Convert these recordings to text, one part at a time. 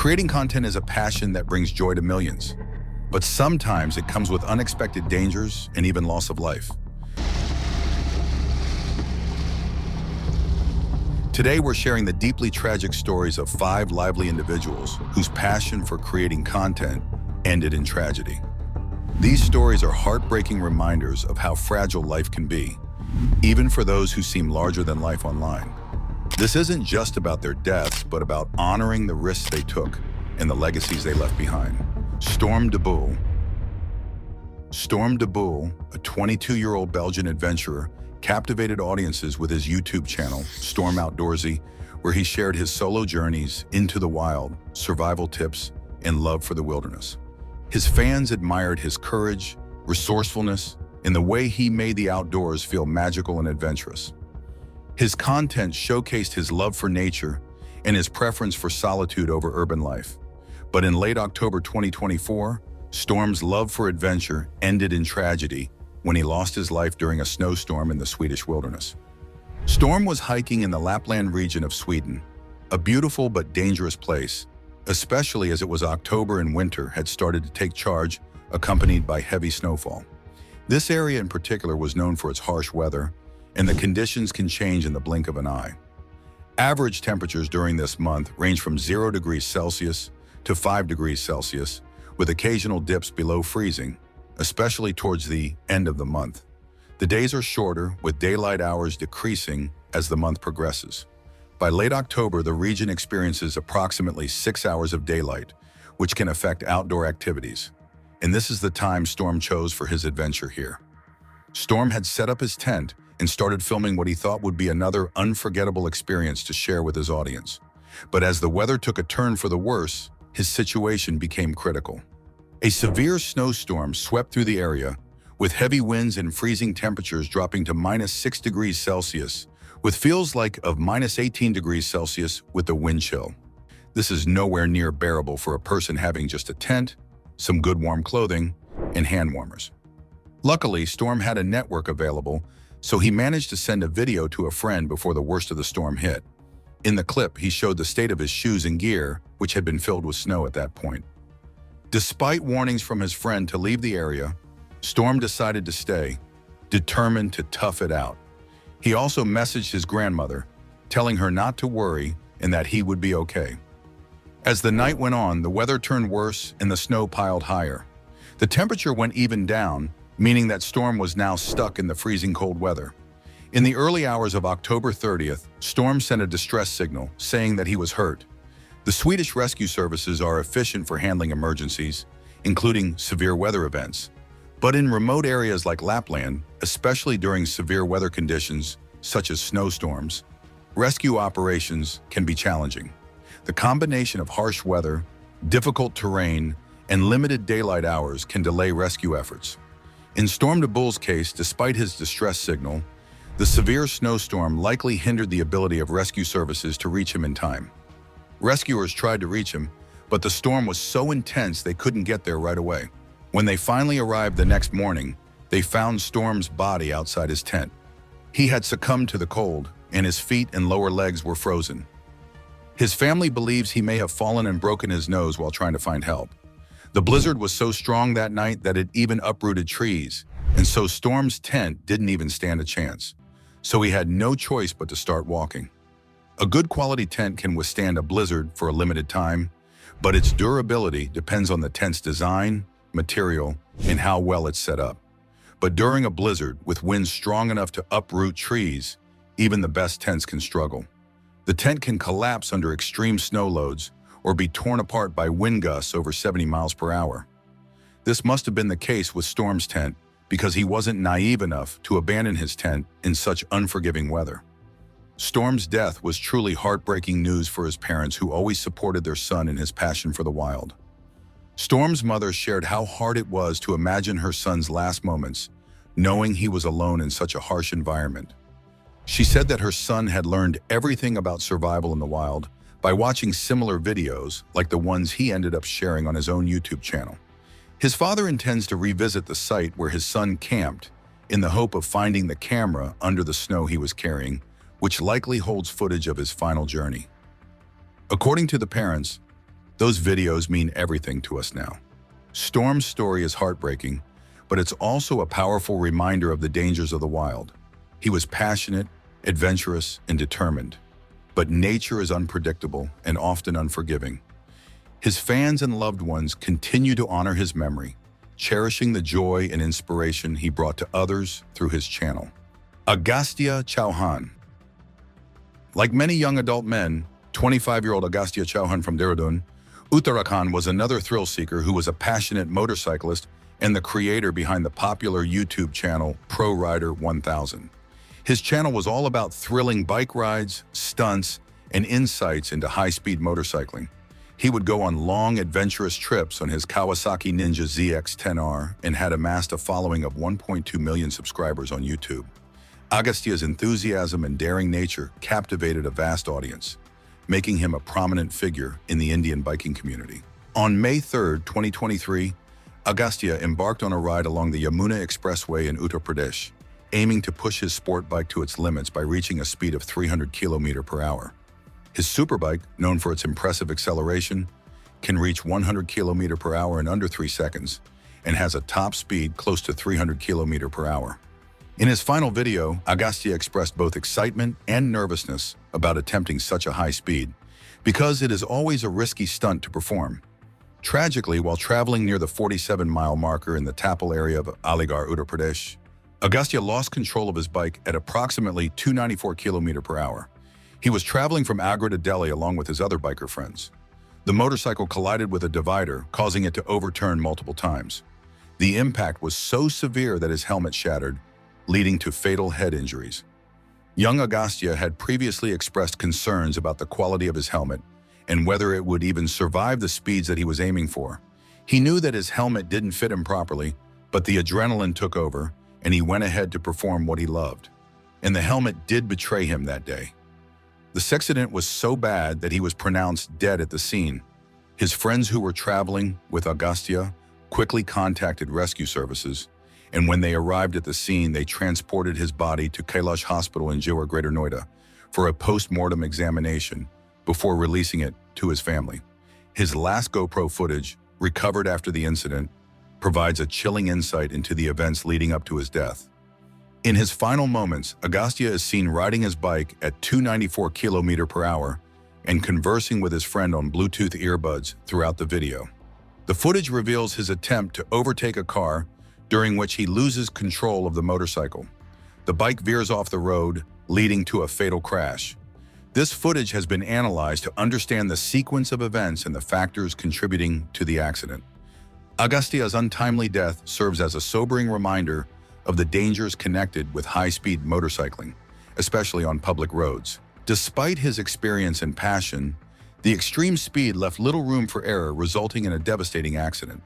Creating content is a passion that brings joy to millions, but sometimes it comes with unexpected dangers and even loss of life. Today, we're sharing the deeply tragic stories of 5 lively individuals whose passion for creating content ended in tragedy. These stories are heartbreaking reminders of how fragile life can be, even for those who seem larger than life online. This isn't just about their deaths, but about honoring the risks they took and the legacies they left behind. Storm de Boel, a 22-year-old Belgian adventurer, captivated audiences with his YouTube channel, Storm Outdoorsy, where he shared his solo journeys into the wild, survival tips, and love for the wilderness. His fans admired his courage, resourcefulness, and the way he made the outdoors feel magical and adventurous. His content showcased his love for nature and his preference for solitude over urban life. But in late October 2024, Storm's love for adventure ended in tragedy when he lost his life during a snowstorm in the Swedish wilderness. Storm was hiking in the Lapland region of Sweden, a beautiful but dangerous place, especially as it was October and winter had started to take charge, accompanied by heavy snowfall. This area in particular was known for its harsh weather, and the conditions can change in the blink of an eye. Average temperatures during this month range from 0 degrees Celsius to 5 degrees Celsius, with occasional dips below freezing, especially towards the end of the month. The days are shorter, with daylight hours decreasing as the month progresses. By late October, the region experiences approximately 6 hours of daylight, which can affect outdoor activities. And this is the time Storm chose for his adventure here. Storm had set up his tent and started filming what he thought would be another unforgettable experience to share with his audience. But as the weather took a turn for the worse, his situation became critical. A severe snowstorm swept through the area, with heavy winds and freezing temperatures dropping to -6 degrees Celsius, with feels like of -18 degrees Celsius with the wind chill. This is nowhere near bearable for a person having just a tent, some good warm clothing, and hand warmers. Luckily, Storm had a network available, so he managed to send a video to a friend before the worst of the storm hit. In the clip, he showed the state of his shoes and gear, which had been filled with snow at that point. Despite warnings from his friend to leave the area, Storm decided to stay, determined to tough it out. He also messaged his grandmother, telling her not to worry and that he would be okay. As the night went on, the weather turned worse and the snow piled higher. The temperature went even down, meaning that Storm was now stuck in the freezing cold weather. In the early hours of October 30th, Storm sent a distress signal saying that he was hurt. The Swedish rescue services are efficient for handling emergencies, including severe weather events. But in remote areas like Lapland, especially during severe weather conditions such as snowstorms, rescue operations can be challenging. The combination of harsh weather, difficult terrain, and limited daylight hours can delay rescue efforts. In Storm de Boel's case, despite his distress signal, the severe snowstorm likely hindered the ability of rescue services to reach him in time. Rescuers tried to reach him, but the storm was so intense they couldn't get there right away. When they finally arrived the next morning, they found Storm's body outside his tent. He had succumbed to the cold, and his feet and lower legs were frozen. His family believes he may have fallen and broken his nose while trying to find help. The blizzard was so strong that night that it even uprooted trees, and so Storm's tent didn't even stand a chance. So he had no choice but to start walking. A good quality tent can withstand a blizzard for a limited time, but its durability depends on the tent's design, material, and how well it's set up. But during a blizzard, with winds strong enough to uproot trees, even the best tents can struggle. The tent can collapse under extreme snow loads or be torn apart by wind gusts over 70 miles per hour. This must have been the case with Storm's tent because he wasn't naive enough to abandon his tent in such unforgiving weather. Storm's death was truly heartbreaking news for his parents, who always supported their son in his passion for the wild. Storm's mother shared how hard it was to imagine her son's last moments, knowing he was alone in such a harsh environment. She said that her son had learned everything about survival in the wild by watching similar videos like the ones he ended up sharing on his own YouTube channel. His father intends to revisit the site where his son camped in the hope of finding the camera under the snow he was carrying, which likely holds footage of his final journey. According to the parents, Those videos mean everything to us now. Storm's story is heartbreaking, but it's also a powerful reminder of the dangers of the wild. He was passionate, adventurous, and determined. But nature is unpredictable and often unforgiving. His fans and loved ones continue to honor his memory, cherishing the joy and inspiration he brought to others through his channel. Agastya Chauhan. Like many young adult men, 25-year-old Agastya Chauhan from Dehradun, Uttarakhand was another thrill-seeker who was a passionate motorcyclist and the creator behind the popular YouTube channel Pro Rider 1000. His channel was all about thrilling bike rides, stunts, and insights into high-speed motorcycling. He would go on long, adventurous trips on his Kawasaki Ninja ZX-10R and had amassed a following of 1.2 million subscribers on YouTube. Agastya's enthusiasm and daring nature captivated a vast audience, making him a prominent figure in the Indian biking community. On May 3, 2023, Agastya embarked on a ride along the Yamuna Expressway in Uttar Pradesh, aiming to push his sport bike to its limits by reaching a speed of 300 km/h. His superbike, known for its impressive acceleration, can reach 100 km/h in under 3 seconds and has a top speed close to 300 km/h. In his final video, Agastya expressed both excitement and nervousness about attempting such a high speed, because it is always a risky stunt to perform. Tragically, while traveling near the 47-mile marker in the Tapal area of Aligarh, Uttar Pradesh, Agastya lost control of his bike at approximately 294 km/h. He was traveling from Agra to Delhi along with his other biker friends. The motorcycle collided with a divider, causing it to overturn multiple times. The impact was so severe that his helmet shattered, leading to fatal head injuries. Young Agastya had previously expressed concerns about the quality of his helmet and whether it would even survive the speeds that he was aiming for. He knew that his helmet didn't fit him properly, but the adrenaline took over, and he went ahead to perform what he loved. And the helmet did betray him that day. The accident was so bad that he was pronounced dead at the scene. His friends who were traveling with Agastya quickly contacted rescue services, and when they arrived at the scene, they transported his body to Kailash Hospital in Jewar, Greater Noida, for a post-mortem examination before releasing it to his family. His last GoPro footage, recovered after the incident, provides a chilling insight into the events leading up to his death. In his final moments, Agastya is seen riding his bike at 294 km/h and conversing with his friend on Bluetooth earbuds throughout the video. The footage reveals his attempt to overtake a car, during which he loses control of the motorcycle. The bike veers off the road, leading to a fatal crash. This footage has been analyzed to understand the sequence of events and the factors contributing to the accident. Agastya's untimely death serves as a sobering reminder of the dangers connected with high-speed motorcycling, especially on public roads. Despite his experience and passion, the extreme speed left little room for error, resulting in a devastating accident.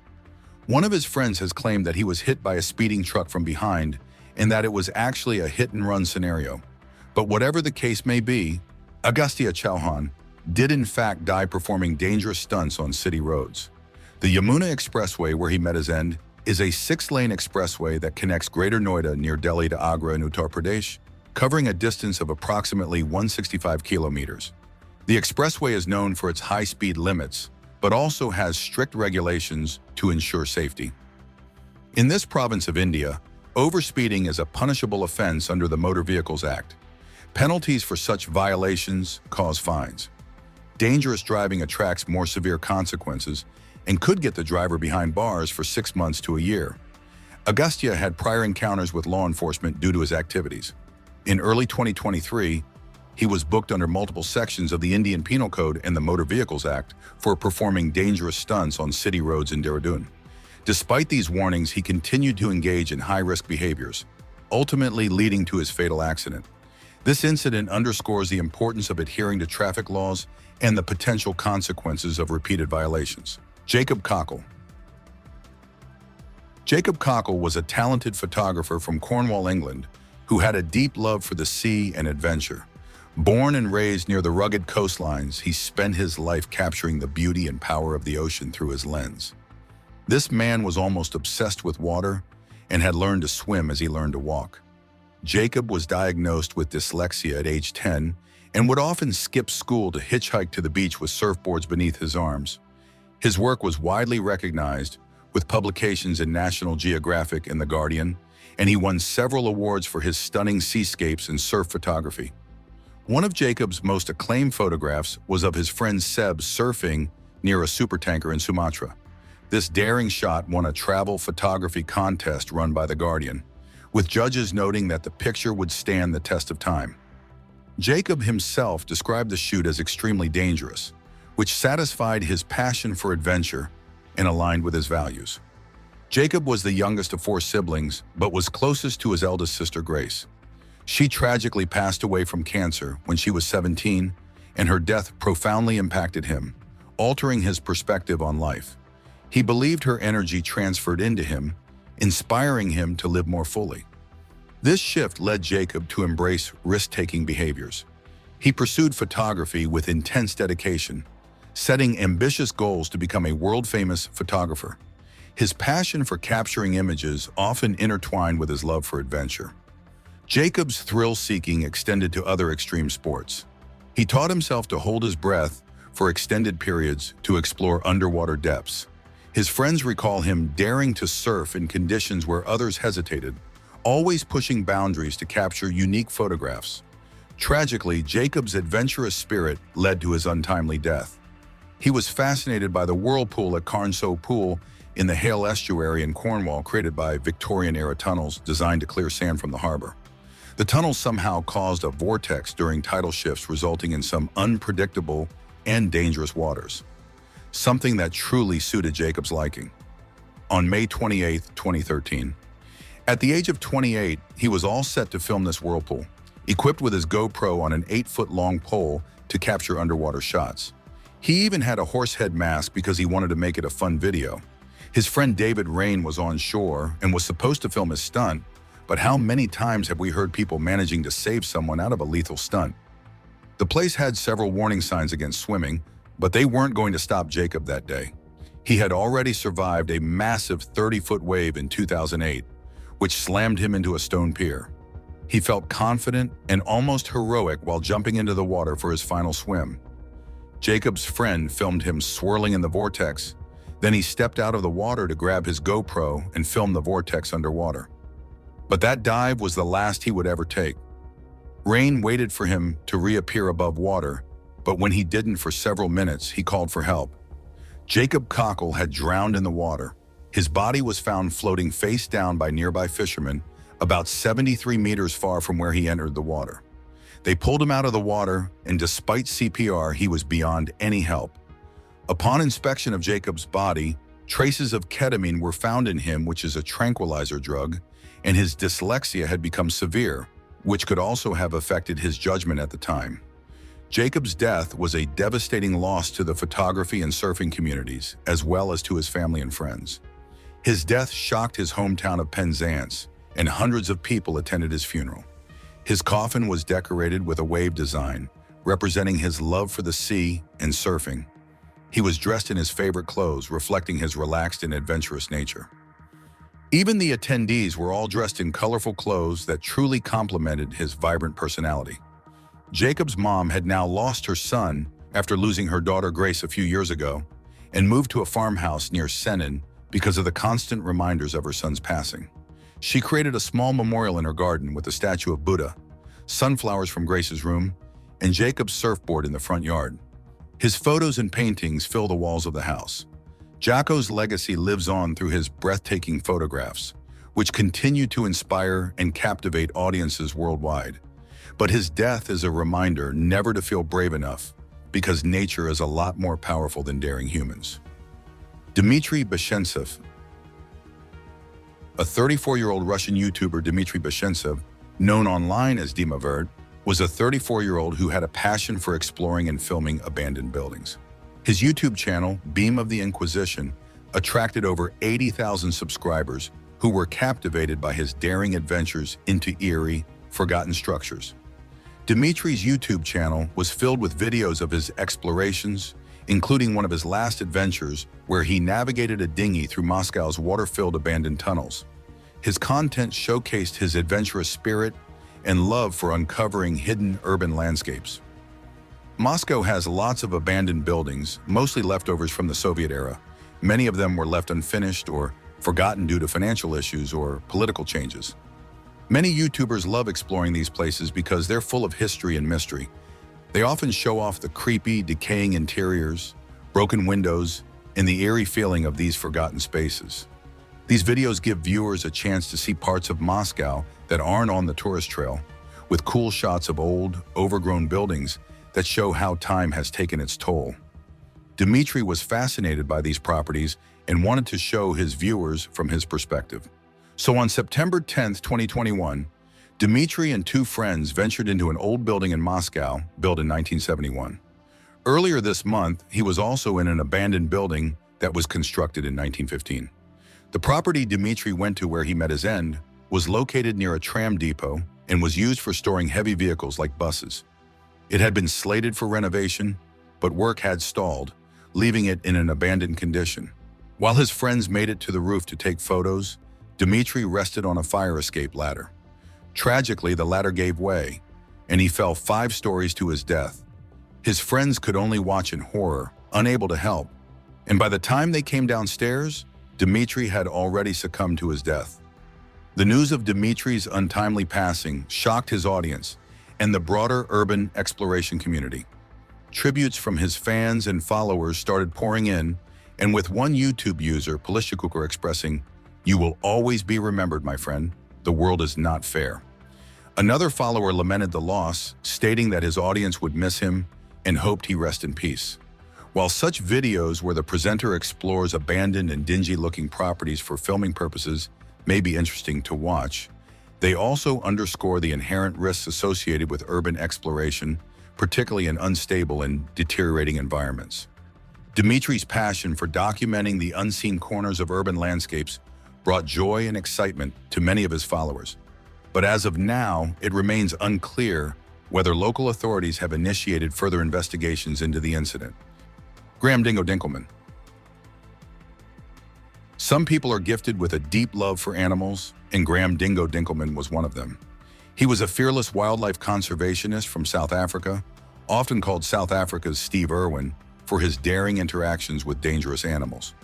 One of his friends has claimed that he was hit by a speeding truck from behind and that it was actually a hit-and-run scenario. But whatever the case may be, Agastya Chauhan did in fact die performing dangerous stunts on city roads. The Yamuna Expressway, where he met his end, is a 6-lane expressway that connects Greater Noida near Delhi to Agra in Uttar Pradesh, covering a distance of approximately 165 kilometers. The expressway is known for its high-speed limits, but also has strict regulations to ensure safety. In this province of India, overspeeding is a punishable offense under the Motor Vehicles Act. Penalties for such violations cause fines. Dangerous driving attracts more severe consequences and could get the driver behind bars for 6 months to a year. Agastya had prior encounters with law enforcement due to his activities. In early 2023, he was booked under multiple sections of the Indian Penal Code and the Motor Vehicles Act for performing dangerous stunts on city roads in Dehradun. Despite these warnings, he continued to engage in high-risk behaviors, ultimately leading to his fatal accident. This incident underscores the importance of adhering to traffic laws and the potential consequences of repeated violations. Jacob Cockle. Jacob Cockle was a talented photographer from Cornwall, England, who had a deep love for the sea and adventure. Born and raised near the rugged coastlines, he spent his life capturing the beauty and power of the ocean through his lens. This man was almost obsessed with water and had learned to swim as he learned to walk. Jacob was diagnosed with dyslexia at age 10 and would often skip school to hitchhike to the beach with surfboards beneath his arms. His work was widely recognized, with publications in National Geographic and The Guardian, and he won several awards for his stunning seascapes and surf photography. One of Jacob's most acclaimed photographs was of his friend Seb surfing near a supertanker in Sumatra. This daring shot won a travel photography contest run by The Guardian, with judges noting that the picture would stand the test of time. Jacob himself described the shoot as extremely dangerous, which satisfied his passion for adventure and aligned with his values. Jacob was the youngest of 4 siblings, but was closest to his eldest sister, Grace. She tragically passed away from cancer when she was 17, and her death profoundly impacted him, altering his perspective on life. He believed her energy transferred into him, inspiring him to live more fully. This shift led Jacob to embrace risk-taking behaviors. He pursued photography with intense dedication, setting ambitious goals to become a world-famous photographer. His passion for capturing images often intertwined with his love for adventure. Jacob's thrill-seeking extended to other extreme sports. He taught himself to hold his breath for extended periods to explore underwater depths. His friends recall him daring to surf in conditions where others hesitated, always pushing boundaries to capture unique photographs. Tragically, Jacob's adventurous spirit led to his untimely death. He was fascinated by the whirlpool at Carnshaw Pool in the Hale Estuary in Cornwall, created by Victorian-era tunnels designed to clear sand from the harbor. The tunnels somehow caused a vortex during tidal shifts, resulting in some unpredictable and dangerous waters, something that truly suited Jacob's liking. On May 28, 2013, at the age of 28, he was all set to film this whirlpool, equipped with his GoPro on an 8-foot-long pole to capture underwater shots. He even had a horse head mask because he wanted to make it a fun video. His friend David Rain was on shore and was supposed to film his stunt, but how many times have we heard people managing to save someone out of a lethal stunt? The place had several warning signs against swimming, but they weren't going to stop Jacob that day. He had already survived a massive 30-foot wave in 2008, which slammed him into a stone pier. He felt confident and almost heroic while jumping into the water for his final swim. Jacob's friend filmed him swirling in the vortex. Then he stepped out of the water to grab his GoPro and film the vortex underwater. But that dive was the last he would ever take. Rain waited for him to reappear above water, but when he didn't for several minutes, he called for help. Jacob Cockle had drowned in the water. His body was found floating face down by nearby fishermen, about 73 meters far from where he entered the water. They pulled him out of the water, and despite CPR, he was beyond any help. Upon inspection of Jacob's body, traces of ketamine were found in him, which is a tranquilizer drug, and his dyslexia had become severe, which could also have affected his judgment at the time. Jacob's death was a devastating loss to the photography and surfing communities, as well as to his family and friends. His death shocked his hometown of Penzance, and hundreds of people attended his funeral. His coffin was decorated with a wave design, representing his love for the sea and surfing. He was dressed in his favorite clothes, reflecting his relaxed and adventurous nature. Even the attendees were all dressed in colorful clothes that truly complemented his vibrant personality. Jacob's mom had now lost her son after losing her daughter Grace a few years ago, and moved to a farmhouse near Senon because of the constant reminders of her son's passing. She created a small memorial in her garden with a statue of Buddha, sunflowers from Grace's room, and Jacob's surfboard in the front yard. His photos and paintings fill the walls of the house. Jacko's legacy lives on through his breathtaking photographs, which continue to inspire and captivate audiences worldwide. But his death is a reminder never to feel brave enough, because nature is a lot more powerful than daring humans. Dmitry Bashentsev. A 34-year-old Russian YouTuber, Dmitry Bashentsev, known online as Dimavert, was a 34-year-old who had a passion for exploring and filming abandoned buildings. His YouTube channel, Beam of the Inquisition, attracted over 80,000 subscribers who were captivated by his daring adventures into eerie, forgotten structures. Dmitry's YouTube channel was filled with videos of his explorations, including one of his last adventures where he navigated a dinghy through Moscow's water-filled abandoned tunnels. His content showcased his adventurous spirit and love for uncovering hidden urban landscapes. Moscow has lots of abandoned buildings, mostly leftovers from the Soviet era. Many of them were left unfinished or forgotten due to financial issues or political changes. Many YouTubers love exploring these places because they're full of history and mystery. They often show off the creepy, decaying interiors, broken windows, and the eerie feeling of these forgotten spaces. These videos give viewers a chance to see parts of Moscow that aren't on the tourist trail, with cool shots of old, overgrown buildings that show how time has taken its toll. Dmitry was fascinated by these properties and wanted to show his viewers from his perspective. So on September 10, 2021, Dmitry and two friends ventured into an old building in Moscow, built in 1971. Earlier this month, he was also in an abandoned building that was constructed in 1915. The property Dmitry went to where he met his end was located near a tram depot and was used for storing heavy vehicles like buses. It had been slated for renovation, but work had stalled, leaving it in an abandoned condition. While his friends made it to the roof to take photos, Dmitry rested on a fire escape ladder. Tragically, the ladder gave way, and he fell 5 stories to his death. His friends could only watch in horror, unable to help, and by the time they came downstairs, Dmitry had already succumbed to his death. The news of Dmitry's untimely passing shocked his audience and the broader urban exploration community. Tributes from his fans and followers started pouring in, and with one YouTube user, Polishchikuker, expressing, "You will always be remembered, my friend. The world is not fair." Another follower lamented the loss, stating that his audience would miss him and hoped he rest in peace. While such videos where the presenter explores abandoned and dingy-looking properties for filming purposes may be interesting to watch, they also underscore the inherent risks associated with urban exploration, particularly in unstable and deteriorating environments. Dmitry's passion for documenting the unseen corners of urban landscapes brought joy and excitement to many of his followers. But as of now, it remains unclear whether local authorities have initiated further investigations into the incident. Graham Dingo Dinkelman. Some people are gifted with a deep love for animals, and Graham Dingo Dinkelman was one of them. He was a fearless wildlife conservationist from South Africa, often called South Africa's Steve Irwin, for his daring interactions with dangerous animals.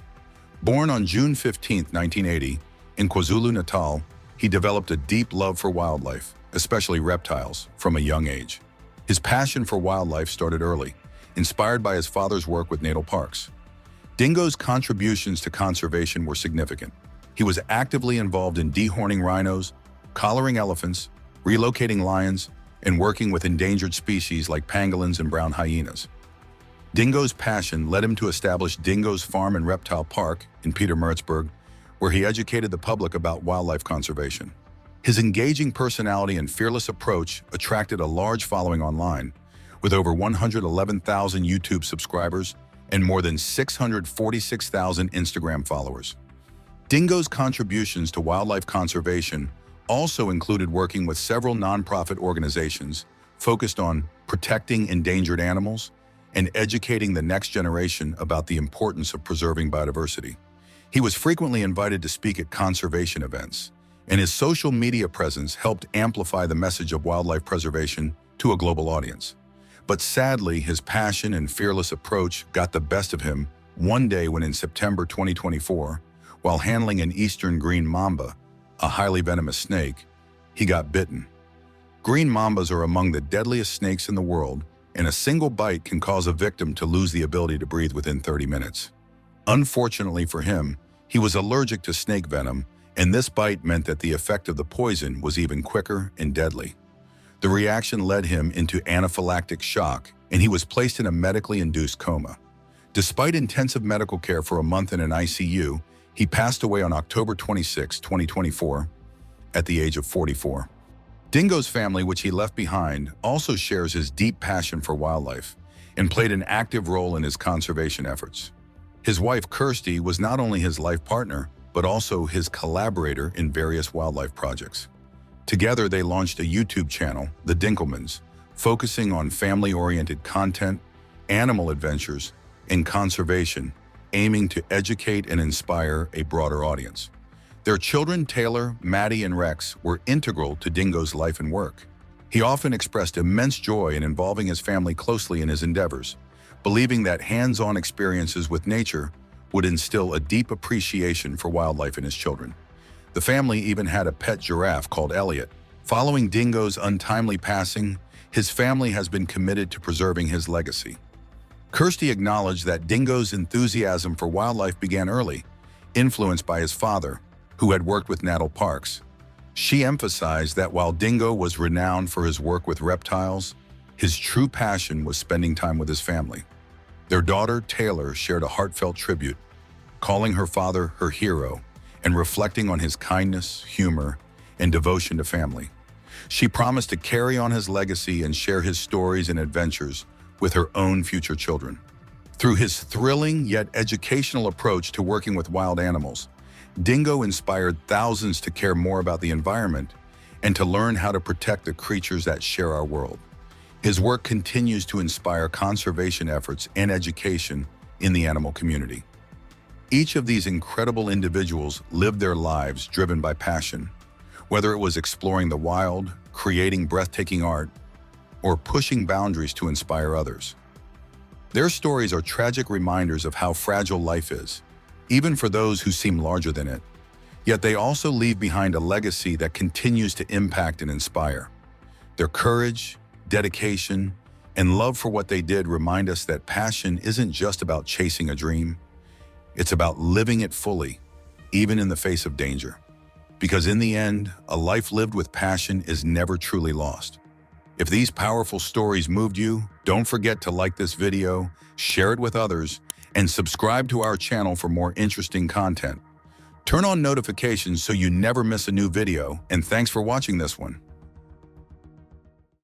Born on June 15, 1980, in KwaZulu-Natal, he developed a deep love for wildlife, especially reptiles, from a young age. His passion for wildlife started early, inspired by his father's work with national parks. Dingo's contributions to conservation were significant. He was actively involved in dehorning rhinos, collaring elephants, relocating lions, and working with endangered species like pangolins and brown hyenas. Dingo's passion led him to establish Dingo's Farm and Reptile Park in Pietermaritzburg, where he educated the public about wildlife conservation. His engaging personality and fearless approach attracted a large following online, with over 111,000 YouTube subscribers and more than 646,000 Instagram followers. Dingo's contributions to wildlife conservation also included working with several nonprofit organizations focused on protecting endangered animals and educating the next generation about the importance of preserving biodiversity. He was frequently invited to speak at conservation events, and his social media presence helped amplify the message of wildlife preservation to a global audience. But sadly, his passion and fearless approach got the best of him one day when in September 2024, while handling an eastern green mamba, a highly venomous snake, he got bitten. Green mambas are among the deadliest snakes in the world, and a single bite can cause a victim to lose the ability to breathe within 30 minutes. Unfortunately for him, he was allergic to snake venom, and this bite meant that the effect of the poison was even quicker and deadly. The reaction led him into anaphylactic shock, and he was placed in a medically induced coma. Despite intensive medical care for a month in an ICU, he passed away on October 26, 2024, at the age of 44. Dingo's family, which he left behind, also shares his deep passion for wildlife and played an active role in his conservation efforts. His wife, Kirsty, was not only his life partner, but also his collaborator in various wildlife projects. Together, they launched a YouTube channel, The Dinkelmans, focusing on family-oriented content, animal adventures, and conservation, aiming to educate and inspire a broader audience. Their children, Taylor, Maddie, and Rex, were integral to Dingo's life and work. He often expressed immense joy in involving his family closely in his endeavors, believing that hands-on experiences with nature would instill a deep appreciation for wildlife in his children. The family even had a pet giraffe called Elliot. Following Dingo's untimely passing, his family has been committed to preserving his legacy. Kirsty acknowledged that Dingo's enthusiasm for wildlife began early, influenced by his father, who had worked with national parks. She emphasized that while Dingo was renowned for his work with reptiles, his true passion was spending time with his family. Their daughter, Taylor, shared a heartfelt tribute, calling her father her hero and reflecting on his kindness, humor, and devotion to family. She promised to carry on his legacy and share his stories and adventures with her own future children. Through his thrilling yet educational approach to working with wild animals, Dingo inspired thousands to care more about the environment and to learn how to protect the creatures that share our world. His work continues to inspire conservation efforts and education in the animal community. Each of these incredible individuals lived their lives driven by passion, whether it was exploring the wild, creating breathtaking art, or pushing boundaries to inspire others. Their stories are tragic reminders of how fragile life is, even for those who seem larger than it. Yet they also leave behind a legacy that continues to impact and inspire. Their courage, dedication, and love for what they did remind us that passion isn't just about chasing a dream. It's about living it fully, even in the face of danger. Because in the end, a life lived with passion is never truly lost. If these powerful stories moved you, don't forget to like this video, share it with others, and subscribe to our channel for more interesting content. Turn on notifications so you never miss a new video, and thanks for watching this one.